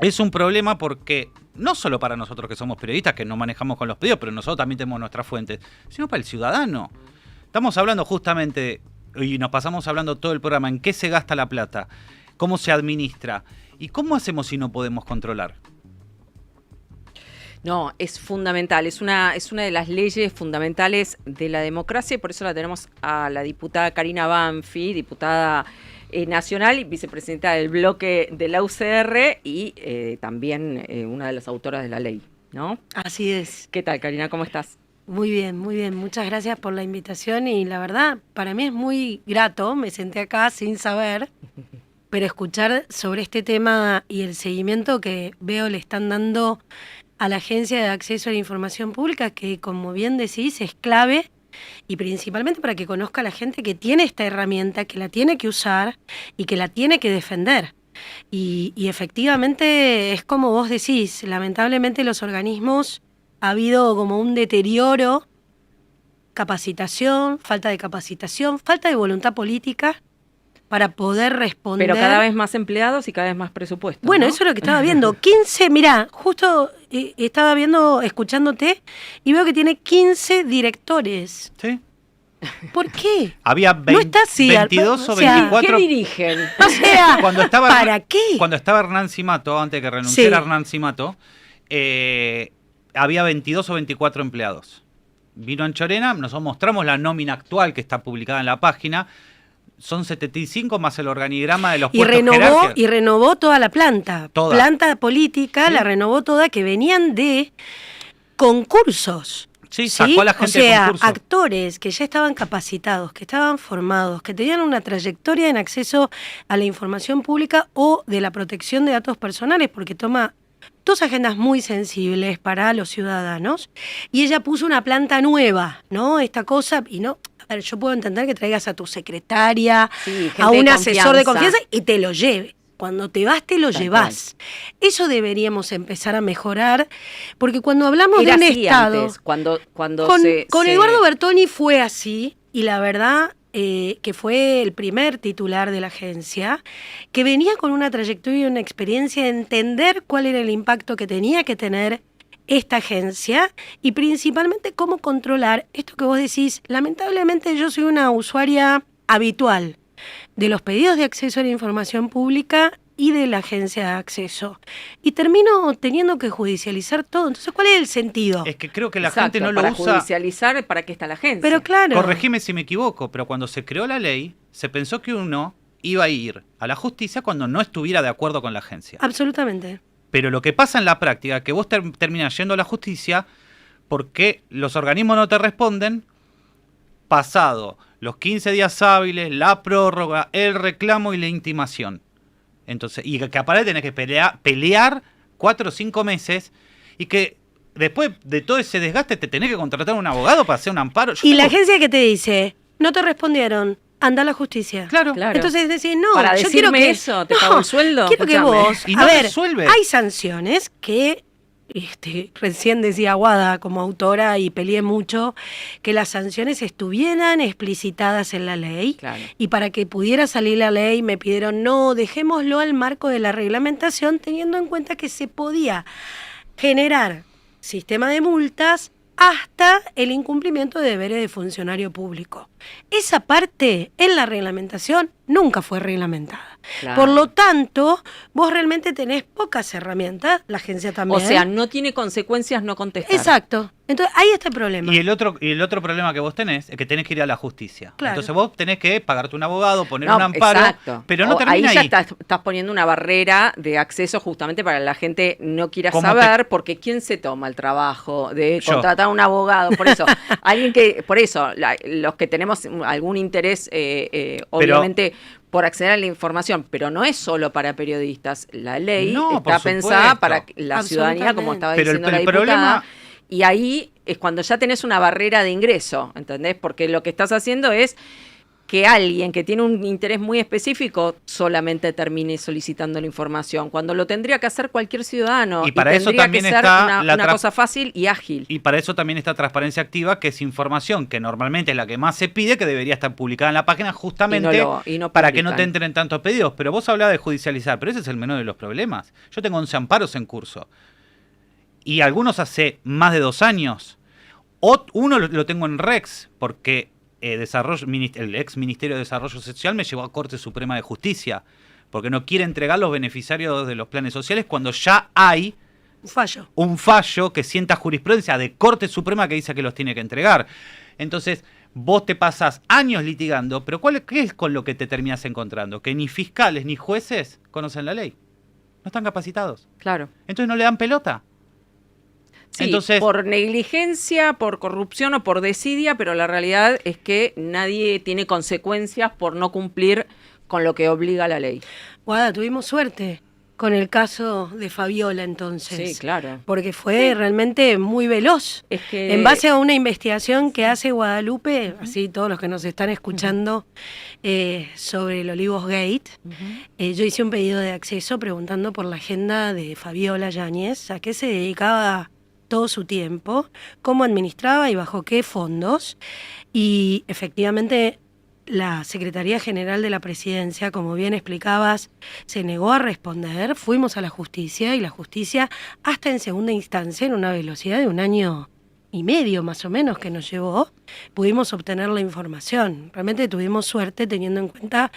es un problema porque no solo para nosotros que somos periodistas, que nos manejamos con los pedidos, pero nosotros también tenemos nuestras fuentes, sino para el ciudadano. Estamos hablando justamente, y nos pasamos hablando todo el programa, en qué se gasta la plata, cómo se administra, y cómo hacemos si no podemos controlar. No, es fundamental, es una de las leyes fundamentales de la democracia y por eso la tenemos a la diputada Karina Banfi, diputada nacional y vicepresidenta del bloque de la UCR y también una de las autoras de la ley, ¿no? Así es. ¿Qué tal, Karina? ¿Cómo estás? Muy bien, muy bien. Muchas gracias por la invitación y la verdad, para mí es muy grato, me senté acá sin saber, pero escuchar sobre este tema y el seguimiento que veo le están dando a la Agencia de Acceso a la Información Pública, que como bien decís es clave y principalmente para que conozca a la gente que tiene esta herramienta, que la tiene que usar y que la tiene que defender. Y efectivamente es como vos decís, lamentablemente los organismos ha habido como un deterioro, capacitación, falta de voluntad política para poder responder. Pero cada vez más empleados y cada vez más presupuesto. Bueno, ¿no? eso es lo que estaba viendo. 15, mirá, justo estaba viendo, escuchándote, y veo que tiene 15 directores. ¿Sí? ¿Por qué? Había No está así, 22 o o sea, 24. ¿Qué dirigen? O sea, ¿Para qué? Cuando estaba Hernán Simato, antes de que renunciara Sí. Hernán Simato, había 22 o 24 empleados. Vino Anchorena, nosotros mostramos la nómina actual que está publicada en la página. Son 75 más el organigrama de los puestos jerárquicos. Y renovó toda la planta. Toda. Planta política, Sí. la renovó toda, que venían de concursos. Sí, sacó a la gente o sea, de concurso. actores que ya estaban capacitados, que estaban formados, que tenían una trayectoria en acceso a la información pública o de la protección de datos personales, porque toma dos agendas muy sensibles para los ciudadanos, y ella puso una planta nueva, ¿no? Esta cosa, y no, a ver, yo puedo entender que traigas a tu secretaria, Sí, gente a un de asesor de confianza. confianza y te lo lleve. Cuando te vas, te lo llevas. Eso deberíamos empezar a mejorar, porque cuando hablamos Era de un así Estado... antes, cuando Con Eduardo Bertoni fue así, y la verdad que fue el primer titular de la agencia, que venía con una trayectoria y una experiencia de entender cuál era el impacto que tenía que tener esta agencia y principalmente cómo controlar esto que vos decís. Lamentablemente yo soy una usuaria habitual de los pedidos de acceso a la información pública y de la agencia de acceso. Y termino teniendo que judicializar todo. Entonces, ¿cuál es el sentido? Es que creo que la Exacto, gente no lo para usa. judicializar, ¿para qué está la agencia? Pero claro. Corregime si me equivoco, pero cuando se creó la ley, se pensó que uno iba a ir a la justicia cuando no estuviera de acuerdo con la agencia. Absolutamente. Pero lo que pasa en la práctica es que vos terminás yendo a la justicia porque los organismos no te responden, pasado los 15 días hábiles, la prórroga, el reclamo y la intimación. Entonces, y que aparte tenés que pelear 4 o 5 meses y que después de todo ese desgaste te tenés que contratar a un abogado para hacer un amparo. Y la agencia que te dice, no te respondieron, anda a la justicia. Claro. Claro. Entonces decís, no, Para yo quiero decirme que... eso, ¿te pago el sueldo? Quiero que Escuchame. vos... Y a no ver, resuelve. hay sanciones que... recién decía Aguada como autora y peleé mucho que las sanciones estuvieran explicitadas en la ley. Claro. Y para que pudiera salir la ley me pidieron, no, dejémoslo al marco de la reglamentación, teniendo en cuenta que se podía generar sistema de multas hasta el incumplimiento de deberes de funcionario público. Esa parte en la reglamentación nunca fue reglamentada. Claro. Por lo tanto, vos realmente tenés pocas herramientas, la agencia también. O sea, no tiene consecuencias no contestar. Exacto. Entonces, ahí está el problema. Y el otro problema que vos tenés es que tenés que ir a la justicia. Claro. Entonces vos tenés que pagarte un abogado, poner No, un amparo, exacto. pero no Ahí termina ya ahí. estás poniendo una barrera de acceso justamente para que la gente no quiera ¿Cómo saber, porque ¿quién se toma el trabajo de Yo. contratar a un abogado? Por eso, los que tenemos algún interés, obviamente, por acceder a la información, pero no es solo para periodistas. La ley No, está por pensada supuesto. para la ciudadanía, como estaba Pero diciendo la el diputada. problema... Y ahí es cuando ya tenés una barrera de ingreso, ¿entendés? Porque lo que estás haciendo es que alguien que tiene un interés muy específico solamente termine solicitando la información, cuando lo tendría que hacer cualquier ciudadano. Y para eso tendría también que ser está una cosa fácil y ágil. Y para eso también está transparencia activa, que es información que normalmente es la que más se pide, que debería estar publicada en la página justamente y no para que no publican. te entren tantos pedidos. Pero vos hablabas de judicializar, pero ese es el menor de los problemas. Yo tengo 11 amparos en curso. Y algunos hace más de 2 años. Uno lo tengo en Rex, porque el ex Ministerio de Desarrollo Social me llevó a Corte Suprema de Justicia, porque no quiere entregar los beneficiarios de los planes sociales cuando ya hay un fallo que sienta jurisprudencia de Corte Suprema que dice que los tiene que entregar. Entonces, vos te pasás años litigando, pero ¿qué es con lo que te terminás encontrando? Que ni fiscales ni jueces conocen la ley. No están capacitados. Claro. Entonces no le dan pelota. Sí, entonces, por negligencia, por corrupción o por desidia, pero la realidad es que nadie tiene consecuencias por no cumplir con lo que obliga la ley. Guada, tuvimos suerte con el caso de Fabiola entonces. Sí, claro. Porque fue realmente muy veloz. Es que En base a una investigación que hace Guadalupe, así todos los que nos están escuchando, sobre el Olivos Gate, yo hice un pedido de acceso preguntando por la agenda de Fabiola Yáñez, a qué se dedicaba todo su tiempo, cómo administraba y bajo qué fondos. Y efectivamente la Secretaría General de la Presidencia, como bien explicabas, se negó a responder. Fuimos a la justicia y la justicia, hasta en segunda instancia, en una velocidad de 1 año y medio más o menos que nos llevó, pudimos obtener la información. Realmente tuvimos suerte teniendo en cuenta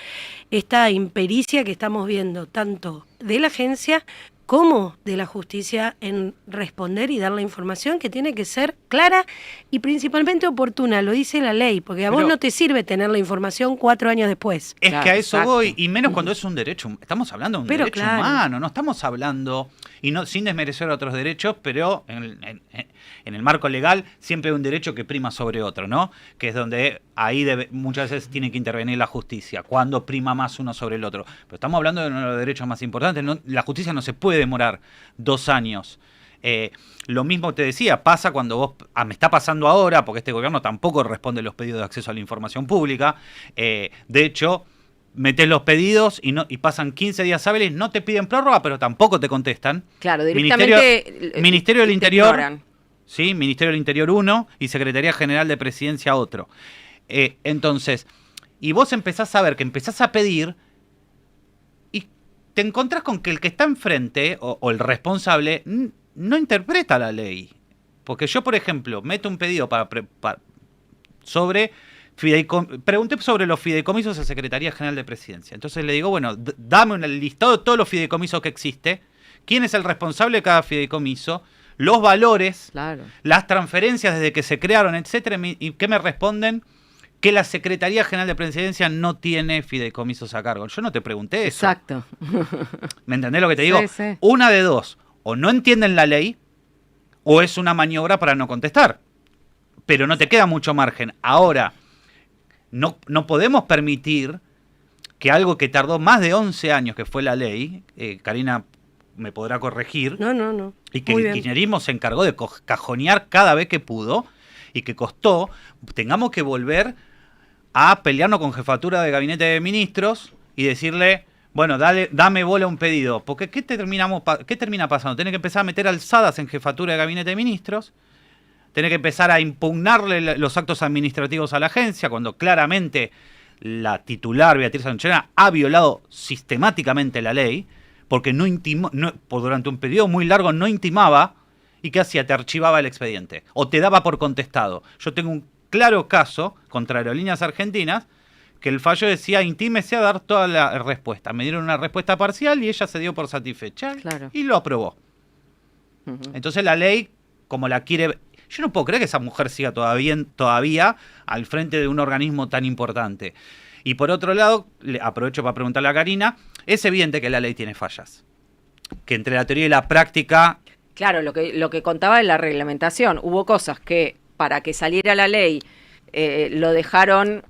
esta impericia que estamos viendo tanto de la agencia como de la justicia en responder y dar la información que tiene que ser clara y principalmente oportuna, lo dice la ley, porque a vos no te sirve tener la información 4 años después. Es Claro, que a eso exacto. voy, y menos cuando es un derecho, estamos hablando de un derecho claro. humano, no estamos hablando, y no sin desmerecer otros derechos, pero en el marco legal siempre hay un derecho que prima sobre otro, ¿no? Que es donde ahí muchas veces tiene que intervenir la justicia, cuando prima más uno sobre el otro. Pero estamos hablando de uno de los derechos más importantes, la justicia no se puede demorar 2 años. Lo mismo te decía, pasa cuando vos, me está pasando ahora, porque este gobierno tampoco responde los pedidos de acceso a la información pública. De hecho, metés los pedidos y pasan 15 días hábiles, no te piden prórroga, pero tampoco te contestan. Claro, directamente Ministerio del te Interior, ignoran. ¿sí? Ministerio del Interior 1 y Secretaría General de Presidencia otro. Entonces, y vos empezás a ver que empezás a pedir y te encontrás con que el que está enfrente o el responsable no interpreta la ley. Porque yo, por ejemplo, meto un pedido sobre pregunté sobre los fideicomisos a Secretaría General de Presidencia. Entonces le digo, bueno, dame un listado de todos los fideicomisos que existe, quién es el responsable de cada fideicomiso, los valores, Claro. las transferencias desde que se crearon, etcétera, y ¿qué me responden? Que la Secretaría General de Presidencia no tiene fideicomisos a cargo. Yo no te pregunté eso. Exacto. ¿Me entendés lo que te digo? Sí, sí. Una de dos, o no entienden la ley, o es una maniobra para no contestar. Pero no te queda mucho margen. Ahora, no podemos permitir que algo que tardó más de 11 años, que fue la ley, Karina me podrá corregir, No. y que Muy el bien. kirchnerismo se encargó de cajonear cada vez que pudo, y que costó, tengamos que volver a pelearnos con jefatura de gabinete de ministros y decirle, bueno, dame bola un pedido. Porque ¿qué termina pasando? Tiene que empezar a meter alzadas en jefatura de gabinete de ministros, tiene que empezar a impugnarle los actos administrativos a la agencia, cuando claramente la titular, Beatriz Anchorena, ha violado sistemáticamente la ley, porque durante un periodo muy largo no intimaba, y ¿qué hacía? Te archivaba el expediente, o te daba por contestado. Yo tengo un claro caso contra Aerolíneas Argentinas, que el fallo decía, intímese a dar toda la respuesta. Me dieron una respuesta parcial y ella se dio por satisfecha, Claro. y lo aprobó. Entonces la ley, como la quiere... Yo no puedo creer que esa mujer siga todavía al frente de un organismo tan importante. Y por otro lado, aprovecho para preguntarle a Karina, es evidente que la ley tiene fallas. Que entre la teoría y la práctica... Claro, lo que contaba en la reglamentación, hubo cosas que para que saliera la ley lo dejaron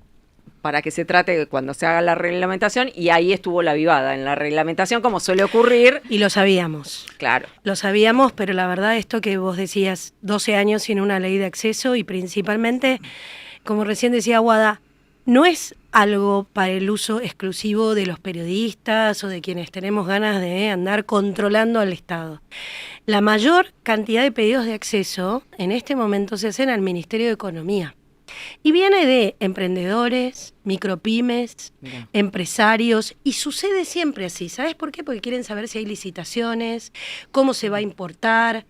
para que se trate cuando se haga la reglamentación, y ahí estuvo la vivada en la reglamentación, como suele ocurrir. Y lo sabíamos. Claro. Lo sabíamos, pero la verdad esto que vos decías, 12 años sin una ley de acceso y principalmente, como recién decía Guada, no es algo para el uso exclusivo de los periodistas o de quienes tenemos ganas de andar controlando al Estado. La mayor cantidad de pedidos de acceso en este momento se hacen al Ministerio de Economía. Y viene de emprendedores, micropymes, empresarios, y sucede siempre así. ¿Sabes por qué? Porque quieren saber si hay licitaciones, cómo se va a importar.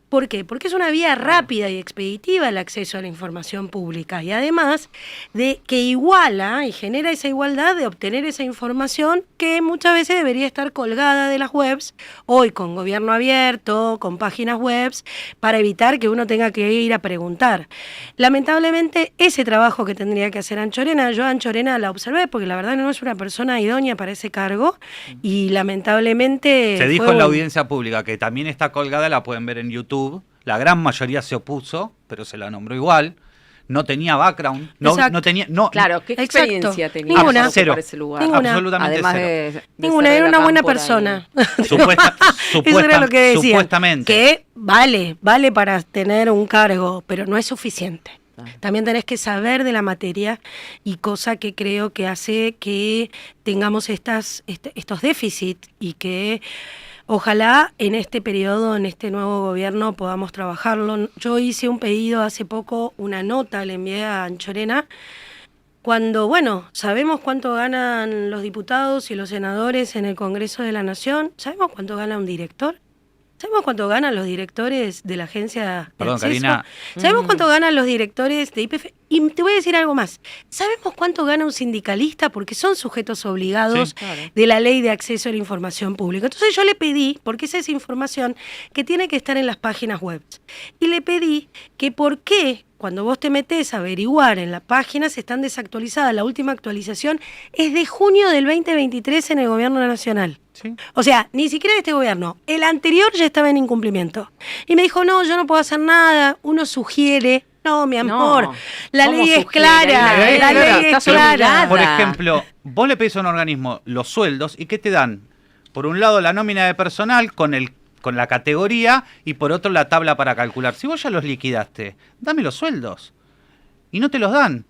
¿Por qué? Porque es una vía rápida y expeditiva el acceso a la información pública y además de que iguala y genera esa igualdad de obtener esa información que muchas veces debería estar colgada de las webs, hoy con gobierno abierto, con páginas webs, para evitar que uno tenga que ir a preguntar. Lamentablemente ese trabajo que tendría que hacer Anchorena, yo a Anchorena la observé porque la verdad no es una persona idónea para ese cargo y lamentablemente... Se dijo en la audiencia pública que también está colgada, la pueden ver en YouTube. La gran mayoría se opuso, pero se la nombró igual. No tenía background. No tenía. No, claro, ¿qué experiencia tenía? Ninguna. Cero. Para ese lugar? Ninguna. Absolutamente Además cero. Ninguna, era una buena persona. Eso era lo que decía. Supuestamente. Que vale para tener un cargo, pero no es suficiente. También tenés que saber de la materia y cosa que creo que hace que tengamos estos déficits y que ojalá en este periodo, en este nuevo gobierno podamos trabajarlo. Yo hice un pedido hace poco, una nota le envié a Anchorena, cuando, bueno, sabemos cuánto ganan los diputados y los senadores en el Congreso de la Nación, ¿sabemos cuánto gana un director? ¿Sabemos cuánto ganan los directores de la agencia de Perdón, acceso? Karina. ¿Sabemos cuánto ganan los directores de YPF? Y te voy a decir algo más. ¿Sabemos cuánto gana un sindicalista? Porque son sujetos obligados Sí, claro. de la ley de acceso a la información pública. Entonces yo le pedí, porque esa es información que tiene que estar en las páginas web, y le pedí que por qué cuando vos te metés a averiguar en la página se están desactualizadas. La última actualización es de junio del 2023 en el gobierno nacional. Sí. O sea, ni siquiera de este gobierno. El anterior ya estaba en incumplimiento. Y me dijo, no, yo no puedo hacer nada. Uno sugiere. No, mi amor, No. la ¿Cómo ley es sugiere? clara. La ley La es ley clara. es Estás clara. obligada. Por ejemplo, vos le pedís a un organismo los sueldos y ¿qué te dan? Por un lado la nómina de personal con la categoría y por otro la tabla para calcular. Si vos ya los liquidaste, dame los sueldos. Y no te los dan.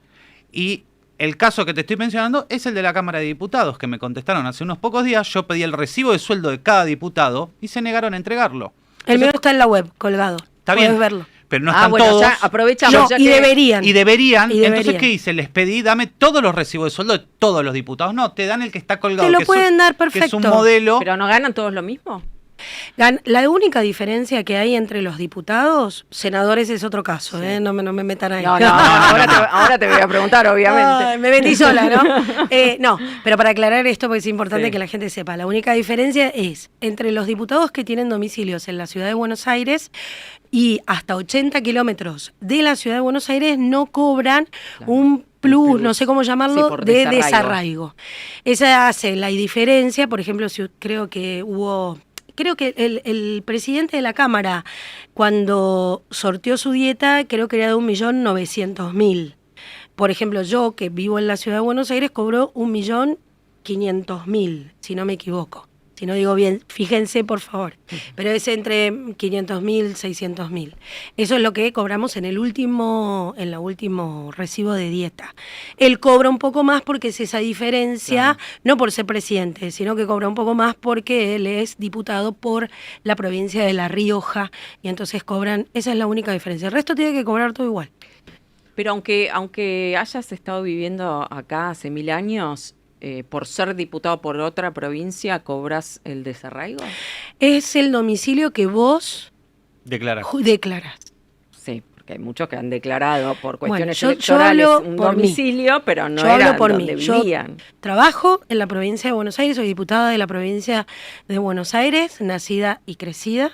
Y el caso que te estoy mencionando es el de la Cámara de Diputados, que me contestaron hace unos pocos días. Yo pedí el recibo de sueldo de cada diputado y se negaron a entregarlo. El mío Entonces, está en la web, colgado. está Podés bien, verlo. pero no están bueno, todos. ya aprovechamos. No, ya y que- deberían. Y deberían. Y deberían. Entonces, ¿qué hice? Les pedí, dame todos los recibos de sueldo de todos los diputados. No, te dan el que está colgado. Te lo que es pueden dar Que es un perfecto. modelo. ¿Pero no ganan todos lo mismo? La única diferencia que hay entre los diputados, senadores es otro caso, Sí. no me metan ahí. No, ahora te voy a preguntar, obviamente. Ay, me metí sola, ¿no? No, pero para aclarar esto, porque es importante Sí. que la gente sepa, la única diferencia es entre los diputados que tienen domicilios en la ciudad de Buenos Aires y hasta 80 kilómetros de la ciudad de Buenos Aires no cobran Claro. un plus, plus. no sé cómo llamarlo, Sí, por de desarraigo. desarraigo. Esa hace la diferencia, por ejemplo, si creo que el presidente de la Cámara, cuando sorteó su dieta, creo que era de 1.900.000. Por ejemplo, yo, que vivo en la ciudad de Buenos Aires, cobro 1.500.000, si no me equivoco. Si no digo bien, fíjense, por favor. Pero es entre 500.000, 600.000. Eso es lo que cobramos en el último recibo de dieta. Él cobra un poco más porque es esa diferencia, Claro. no por ser presidente, sino que cobra un poco más porque él es diputado por la provincia de La Rioja y entonces cobran, esa es la única diferencia. El resto tiene que cobrar todo igual. Pero aunque hayas estado viviendo acá hace 1000 años, por ser diputado por otra provincia, ¿cobras el desarraigo? Es el domicilio que vos Declara. declarás. Sí, porque hay muchos que han declarado por cuestiones yo electorales hablo un por mí. domicilio, pero no Yo era hablo por donde mí. Yo vivían. trabajo en la provincia de Buenos Aires, soy diputada de la provincia de Buenos Aires, nacida y crecida,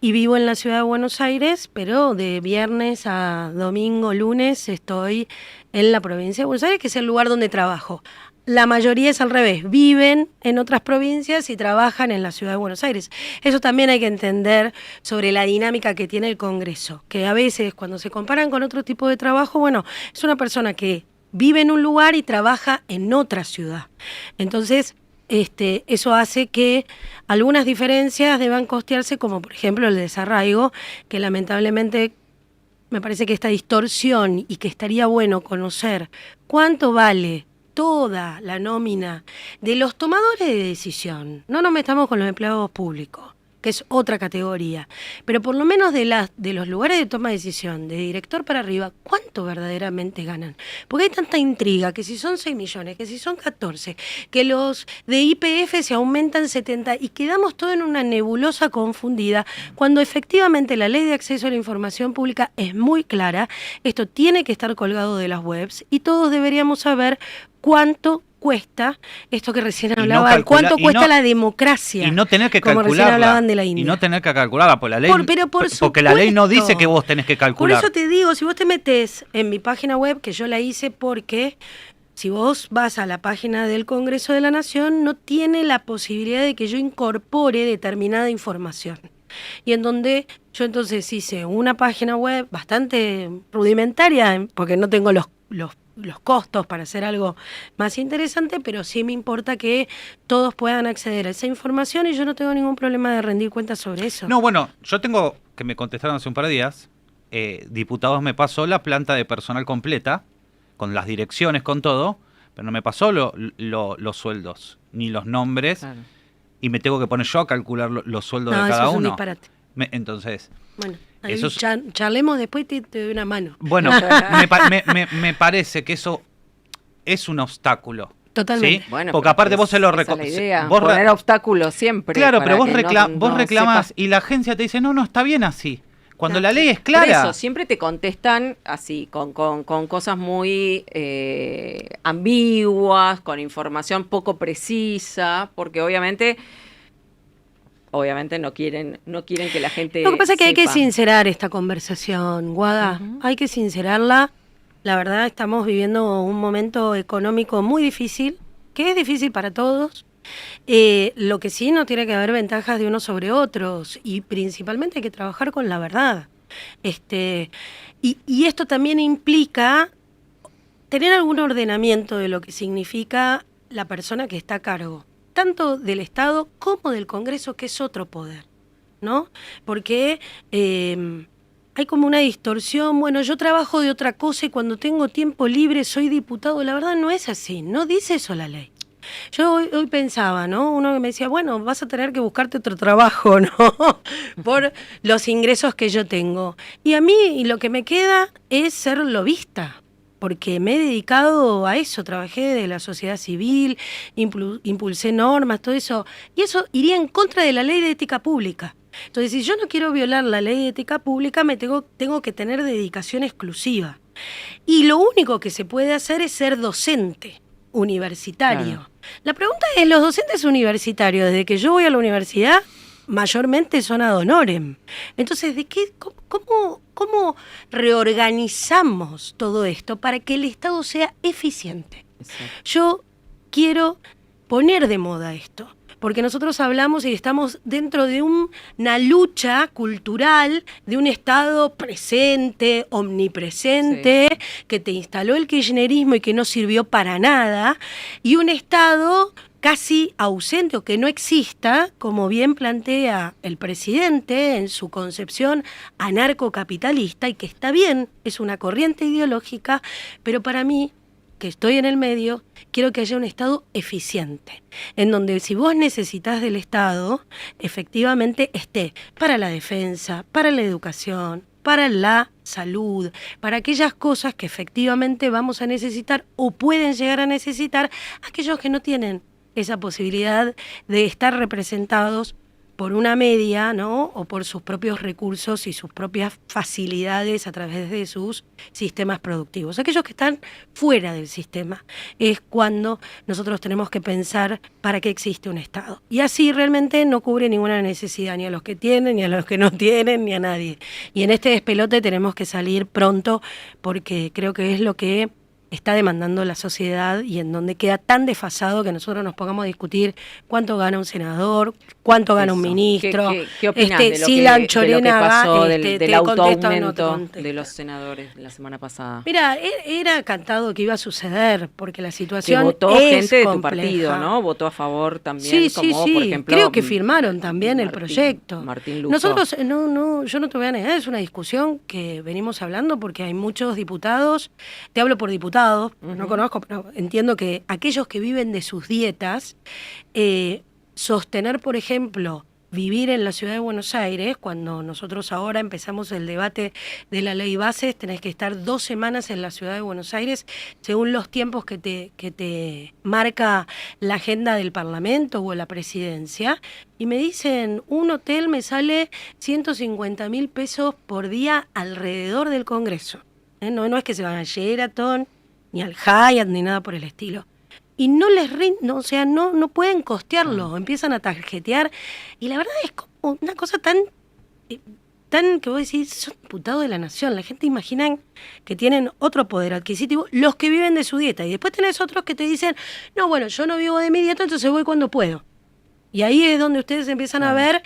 y vivo en la ciudad de Buenos Aires, pero de viernes a domingo, lunes, estoy en la provincia de Buenos Aires, que es el lugar donde trabajo. La mayoría es al revés, viven en otras provincias y trabajan en la ciudad de Buenos Aires. Eso también hay que entender sobre la dinámica que tiene el Congreso, que a veces cuando se comparan con otro tipo de trabajo, bueno, es una persona que vive en un lugar y trabaja en otra ciudad. Entonces, eso hace que algunas diferencias deban costearse, como por ejemplo el desarraigo, que lamentablemente me parece que esta distorsión y que estaría bueno conocer cuánto vale toda la nómina de los tomadores de decisión, no nos metamos con los empleados públicos, que es otra categoría, pero por lo menos de los lugares de toma de decisión, de director para arriba, ¿cuánto verdaderamente ganan? Porque hay tanta intriga, que si son 6 millones, que si son 14, que los de YPF se aumentan 70, y quedamos todo en una nebulosa confundida, cuando efectivamente la ley de acceso a la información pública es muy clara, esto tiene que estar colgado de las webs, y todos deberíamos saber cuánto cuesta esto que recién hablaba, cuánto cuesta la democracia. Y no tener que como calcularla. Recién hablaban de la India. Y no tener que calcularla, por la ley. Porque la ley no dice que vos tenés que calcular. Por eso te digo, si vos te metés en mi página web, que yo la hice porque si vos vas a la página del Congreso de la Nación, no tiene la posibilidad de que yo incorpore determinada información. Y en donde yo entonces hice una página web bastante rudimentaria, porque no tengo los costos para hacer algo más interesante, pero sí me importa que todos puedan acceder a esa información y yo no tengo ningún problema de rendir cuentas sobre eso. No, bueno, yo tengo, que me contestaron hace un par de días, Diputados me pasó la planta de personal completa, con las direcciones, con todo, pero no me pasó los sueldos, ni los nombres, claro. Y me tengo que poner yo a calcular los sueldos de cada uno. No, eso es un disparate. Entonces... Bueno. Eso charlemos después y te doy una mano. Bueno, me parece que eso es un obstáculo. Totalmente. ¿Sí? Bueno, porque aparte vos se lo reconoces. Poner obstáculos siempre. Claro, pero vos reclamás y la agencia te dice, no, está bien así. Cuando la ley es clara. Por eso, siempre te contestan así, con cosas muy ambiguas, con información poco precisa, porque obviamente no quieren que la gente Lo que pasa es que sepa. hay que sincerar esta conversación, Guada. Hay que sincerarla. La verdad, estamos viviendo un momento económico muy difícil, que es difícil para todos. Lo que sí, no tiene que haber ventajas de unos sobre otros. Y principalmente hay que trabajar con la verdad. Y esto también implica tener algún ordenamiento de lo que significa la persona que está a cargo, tanto del Estado como del Congreso, que es otro poder, ¿no? Porque hay como una distorsión, bueno, yo trabajo de otra cosa y cuando tengo tiempo libre soy diputado. La verdad no es así, no dice eso la ley. Yo hoy pensaba, ¿no? Uno que me decía, bueno, vas a tener que buscarte otro trabajo, ¿no? Por los ingresos que yo tengo. Y a mí lo que me queda es ser lobista, porque me he dedicado a eso, trabajé de la sociedad civil, impulsé normas, todo eso, y eso iría en contra de la ley de ética pública. Entonces, si yo no quiero violar la ley de ética pública, tengo que tener dedicación exclusiva. Y lo único que se puede hacer es ser docente universitario. Claro. La pregunta es, los docentes universitarios, desde que yo voy a la universidad, mayormente son ad honorem. Entonces, ¿cómo reorganizamos todo esto para que el Estado sea eficiente? Exacto. Yo quiero poner de moda esto, porque nosotros hablamos y estamos dentro de una lucha cultural de un Estado presente, omnipresente, sí, que te instaló el kirchnerismo y que no sirvió para nada, y un Estado casi ausente o que no exista, como bien plantea el presidente en su concepción anarcocapitalista, y que está bien, es una corriente ideológica, pero para mí, que estoy en el medio, quiero que haya un Estado eficiente, en donde si vos necesitas del Estado, efectivamente esté para la defensa, para la educación, para la salud, para aquellas cosas que efectivamente vamos a necesitar o pueden llegar a necesitar aquellos que no tienen esa posibilidad de estar representados por una media, ¿no? O por sus propios recursos y sus propias facilidades a través de sus sistemas productivos. Aquellos que están fuera del sistema es cuando nosotros tenemos que pensar para qué existe un Estado. Y así realmente no cubre ninguna necesidad, ni a los que tienen, ni a los que no tienen, ni a nadie. Y en este despelote tenemos que salir pronto, porque creo que es lo que está demandando la sociedad, y en donde queda tan desfasado que nosotros nos pongamos a discutir cuánto gana un senador, cuánto gana un ministro. ¿Qué opinás de lo si que, la Anchorena pasó va, del autoaumento de los senadores la semana pasada? Mira, era cantado que iba a suceder, porque la situación que votó es gente compleja. De tu partido, ¿no? Votó a favor también. Sí. Por ejemplo, creo que firmaron también el proyecto. Martín Luco. Nosotros, yo no te voy a negar, es una discusión que venimos hablando porque hay muchos diputados, te hablo por diputados diputados, no conozco, pero entiendo que aquellos que viven de sus dietas, sostener, por ejemplo, vivir en la ciudad de Buenos Aires, cuando nosotros ahora empezamos el debate de la ley bases, tenés que estar 2 semanas en la ciudad de Buenos Aires, según los tiempos que te marca la agenda del Parlamento o la presidencia, y me dicen, un hotel me sale 150.000 pesos por día alrededor del Congreso. No es que se van a Sheraton, ni al Hyatt, ni nada por el estilo. Y no les o sea, no pueden costearlo, empiezan a tarjetear. Y la verdad es como una cosa tan que vos decís, son diputados de la nación. La gente imagina que tienen otro poder adquisitivo, los que viven de su dieta. Y después tenés otros que te dicen, no, bueno, yo no vivo de mi dieta, entonces voy cuando puedo. Y ahí es donde ustedes empiezan a ver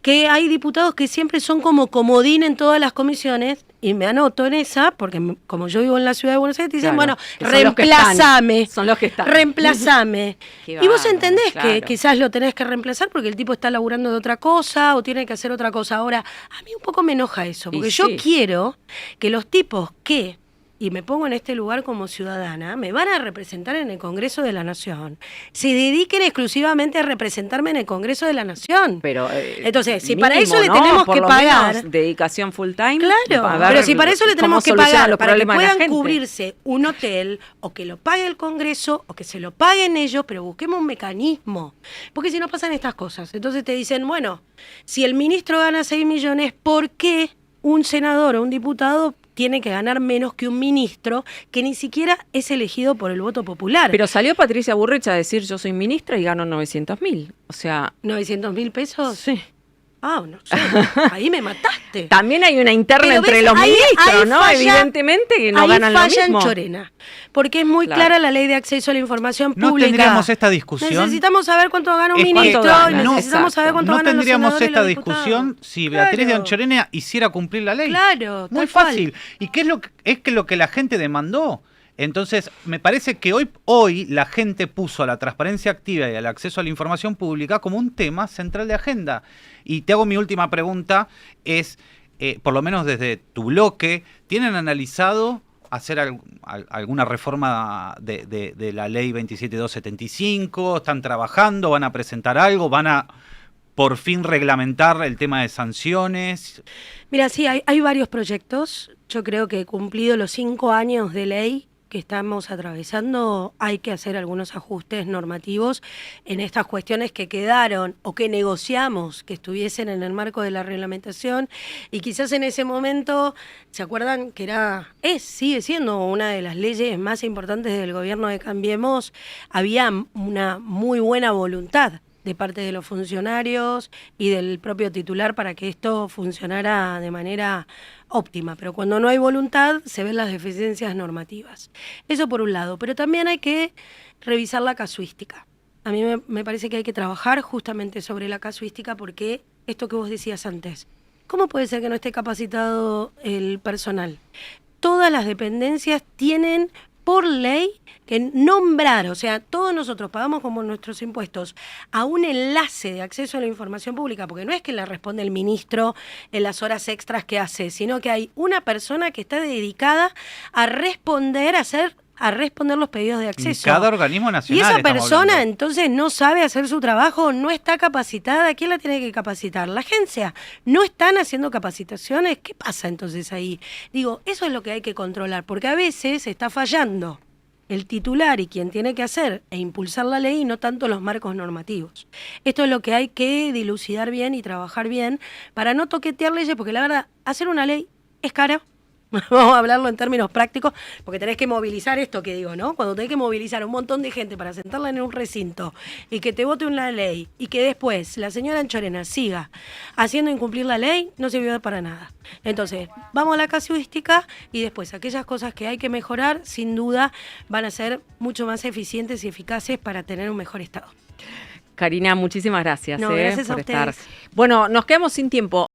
que hay diputados que siempre son como comodín en todas las comisiones, y me anoto en esa, porque como yo vivo en la ciudad de Buenos Aires, te dicen, bueno, reemplázame, son los que están. Reemplázame. Y vos entendés que claro. quizás lo tenés que reemplazar porque el tipo está laburando de otra cosa o tiene que hacer otra cosa. Ahora, a mí un poco me enoja eso, porque yo quiero que los tipos que, y me pongo en este lugar como ciudadana, me van a representar en el Congreso de la Nación, se dediquen exclusivamente a representarme en el Congreso de la Nación. Pero entonces, si mínimo, para eso le ¿no? tenemos Por que lo pagar... menos dedicación full time. Claro, pero si para eso le tenemos que pagar, para que puedan gente. cubrirse un hotel, o que lo pague el Congreso, o que se lo paguen ellos, pero busquemos un mecanismo. Porque si no pasan estas cosas, entonces te dicen, bueno, si el ministro gana 6 millones, ¿por qué un senador o un diputado tiene que ganar menos que un ministro que ni siquiera es elegido por el voto popular? Pero salió Patricia Burrich a decir, yo soy ministra y gano 900.000. O sea... ¿900.000 pesos? Sí. Ah, no sé, ahí me mataste. También hay una interna Pero entre ves, los ahí ministros, ¿no? falla, Evidentemente que no ahí ganan lo falla mismo. en Chorena, porque es muy clara la ley de acceso a la información No pública. tendríamos esta discusión. Necesitamos saber cuánto gana un Es que ministro, y no- necesitamos saber cuánto No ganan los tendríamos senadores y esta los diputados. discusión si Beatriz de Claro. Anchorena hiciera cumplir la ley. Claro, Muy tal cual. fácil. ¿Y qué es lo que la gente demandó? Entonces, me parece que hoy la gente puso a la transparencia activa y al acceso a la información pública como un tema central de agenda. Y te hago mi última pregunta, es, por lo menos desde tu bloque, ¿tienen analizado hacer alguna reforma de la ley 27275? ¿Están trabajando? ¿Van a presentar algo? ¿Van a por fin reglamentar el tema de sanciones? Mira, sí, hay varios proyectos. Yo creo que cumplido los 5 años de ley que estamos atravesando, hay que hacer algunos ajustes normativos en estas cuestiones que quedaron o que negociamos que estuviesen en el marco de la reglamentación, y quizás en ese momento, ¿se acuerdan que sigue siendo una de las leyes más importantes del gobierno de Cambiemos? Había una muy buena voluntad de parte de los funcionarios y del propio titular para que esto funcionara de manera óptima, pero cuando no hay voluntad se ven las deficiencias normativas. Eso por un lado, pero también hay que revisar la casuística. A mí me parece que hay que trabajar justamente sobre la casuística, porque esto que vos decías antes, ¿cómo puede ser que no esté capacitado el personal? Todas las dependencias tienen por ley que nombrar, o sea, todos nosotros pagamos como nuestros impuestos a un enlace de acceso a la información pública, porque no es que le responde el ministro en las horas extras que hace, sino que hay una persona que está dedicada a responder, a responder los pedidos de acceso. Cada organismo nacional. Y esa estamos persona hablando. entonces no sabe hacer su trabajo, no está capacitada. ¿Quién la tiene que capacitar? La agencia. ¿No están haciendo capacitaciones? ¿Qué pasa entonces ahí? Digo, eso es lo que hay que controlar, porque a veces está fallando el titular y quien tiene que hacer e impulsar la ley, y no tanto los marcos normativos. Esto es lo que hay que dilucidar bien y trabajar bien para no toquetear leyes, porque la verdad, hacer una ley es cara. Vamos a hablarlo en términos prácticos, porque tenés que movilizar esto que digo, ¿no? Cuando tenés que movilizar a un montón de gente para sentarla en un recinto y que te vote una ley y que después la señora Anchorena siga haciendo incumplir la ley, no sirvió para nada. Entonces, vamos a la casuística, y después aquellas cosas que hay que mejorar, sin duda, van a ser mucho más eficientes y eficaces para tener un mejor Estado. Karina, muchísimas gracias, No, gracias por a estar. ustedes. Bueno, nos quedamos sin tiempo.